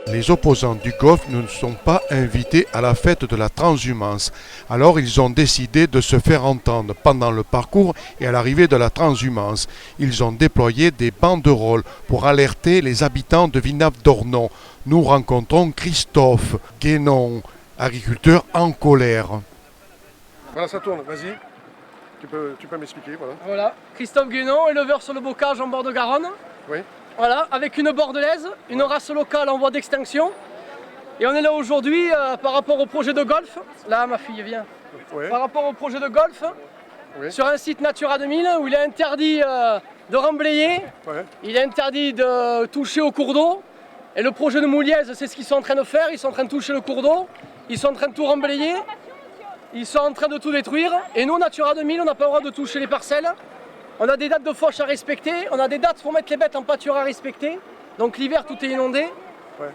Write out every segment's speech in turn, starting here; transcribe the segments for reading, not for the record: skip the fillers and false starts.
Les opposants du golf ne sont pas invités à la fête de la transhumance. Alors ils ont décidé de se faire entendre pendant le parcours et à l'arrivée de la transhumance. Ils ont déployé des banderoles pour alerter les habitants de Villenave-d'Ornon. Nous rencontrons Christophe Guénon, agriculteur en colère. Voilà, ça tourne, vas-y. Tu peux m'expliquer, voilà. Voilà, Christophe Guénon, éleveur sur le bocage en bord de Garonne. Oui. Voilà, avec une bordelaise, une race locale en voie d'extinction. Et on est là aujourd'hui par rapport au projet de golf. Là, ma fille, viens. Ouais. Par rapport au projet de golf, Oui. sur un site Natura 2000 où il est interdit de remblayer, Ouais. il est interdit de toucher au cours d'eau. Et le projet de Mouliez, c'est ce qu'ils sont en train de faire. Ils sont en train de toucher le cours d'eau, ils sont en train de tout remblayer, ils sont en train de tout détruire. Et nous, Natura 2000, on n'a pas le droit de toucher les parcelles. On a des dates de fauche à respecter, on a des dates pour mettre les bêtes en pâture à respecter. Donc l'hiver, tout est inondé. Ouais.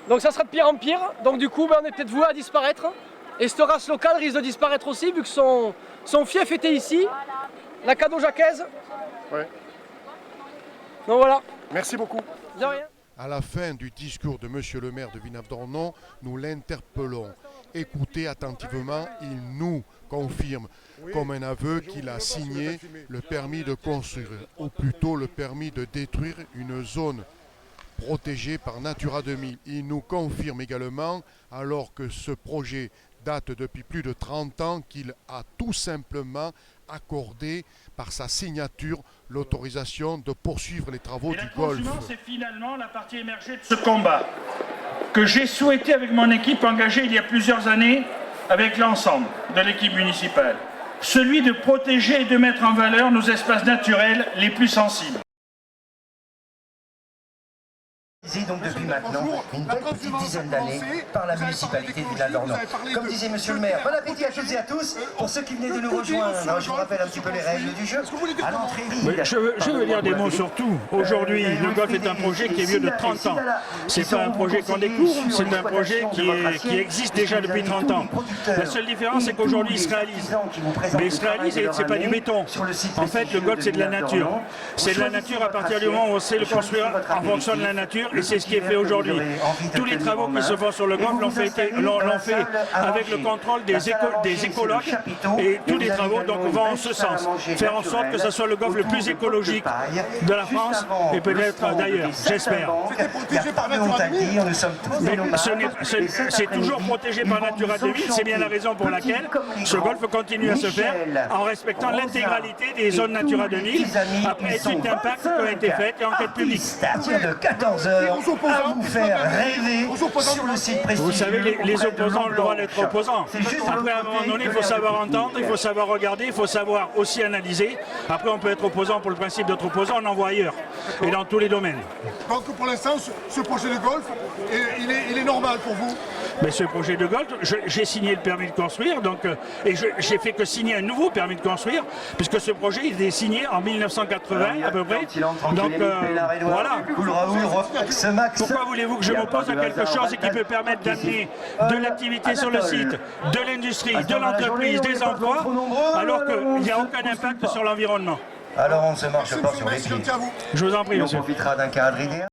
Donc ça sera de pire en pire. Donc du coup, on est peut-être voué à disparaître. Et cette race locale risque de disparaître aussi, vu que son fief était ici, la Cadeau-Jacquaise. Ouais. Donc voilà, Merci beaucoup. de rien. À la fin du discours de Monsieur le maire de Villenave-d'Ornon, nous l'interpellons. Écoutez attentivement, il nous confirme comme un aveu qu'il a signé le permis de construire, ou plutôt le permis de détruire une zone protégée par Natura 2000. Il nous confirme également, alors que ce projet date depuis plus de 30 ans, qu'il a tout simplement accordé par sa signature l'autorisation de poursuivre les travaux du golf. C'est finalement la partie émergée de ce combat que j'ai souhaité avec mon équipe engagée il y a plusieurs années avec l'ensemble de l'équipe municipale. Celui de protéger et de mettre en valeur nos espaces naturels les plus sensibles. Donc depuis maintenant une belle petite dizaine d'années par la municipalité de Villenave-d'Ornon. Comme disait monsieur le maire, bon appétit à toutes et à tous. Pour ceux qui venaient de nous rejoindre, je vous rappelle un petit peu les règles du jeu. À l'entrée, Je veux dire des mots sur tout. Aujourd'hui, le golf est un projet qui est vieux de 30 ans. C'est pas un projet qu'on découvre, c'est un projet qui existe déjà depuis 30 ans. La seule différence, c'est qu'aujourd'hui, il se réalise. Mais il se réalise et c'est pas du béton. En fait, le golf, c'est de la nature. C'est de la nature à partir du moment où on sait le construire en fonction de la nature. Et c'est ce qui est fait aujourd'hui. Tous les travaux qui se font sur le golf l'ont fait avec le contrôle des écologues et tous les travaux donc, vont en ce sens. Faire en sorte que ce soit le golf le plus écologique de la France et peut-être d'ailleurs, j'espère. C'est toujours protégé par Natura 2000, c'est bien la raison pour laquelle ce golf continue à se faire en respectant l'intégralité des zones Natura 2000 après études d'impact qui ont été faites et enquêtes publiques. À partir de 14h, à vous faire rêver sur le site prestigieux. Vous savez, les opposants ont le droit d'être opposants. Après, à un moment donné, il faut savoir entendre, il faut savoir regarder, il faut savoir aussi analyser. Après, on peut être opposant pour le principe d'être opposant, on en voit ailleurs, et dans tous les domaines. Donc pour l'instant, ce projet de golf, il est normal pour vous? Mais ce projet de golf, j'ai signé le permis de construire, donc, et j'ai fait que signer un nouveau permis de construire, puisque ce projet il est signé en 1980 à peu près. Donc voilà. Pourquoi voulez-vous que je m'oppose à quelque chose qui peut permettre d'amener de l'activité sur le site, de l'industrie, de l'entreprise, des emplois, alors qu'il n'y a aucun impact sur l'environnement? Alors on ne se marche pas sur les pieds. Je vous en prie, monsieur. On profitera d'un cadre idéal.